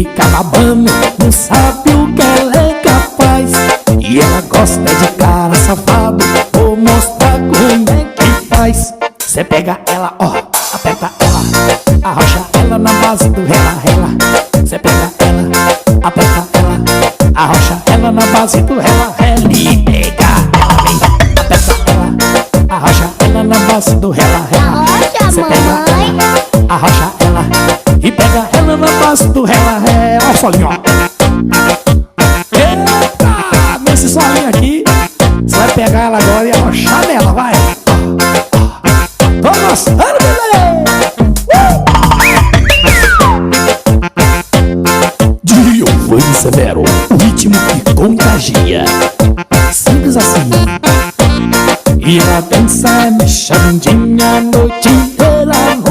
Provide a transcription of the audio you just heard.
fica babando, não sabe o que ela é capaz. E ela gosta de cara safado, vou mostrar como é que faz. Cê pega ela, ó, aperta ela, arrocha ela na base do rela-rela. Cê pega ela, aperta ela, arrocha ela na base do rela-rela. E pega ela, vem, aperta ela, arrocha ela na base do rela-rela. Cê pega ela, arrocha ela e pega ela na base do rela-rela. Ó o solinho, ó. Eita, nesse solinho aqui, você vai pegar ela agora e arrochar nela, vai. Tô gostando, bebê! Giovanni Severo, o ritmo que contagia. Simples assim. E ela dança mexandinha a noite inteira.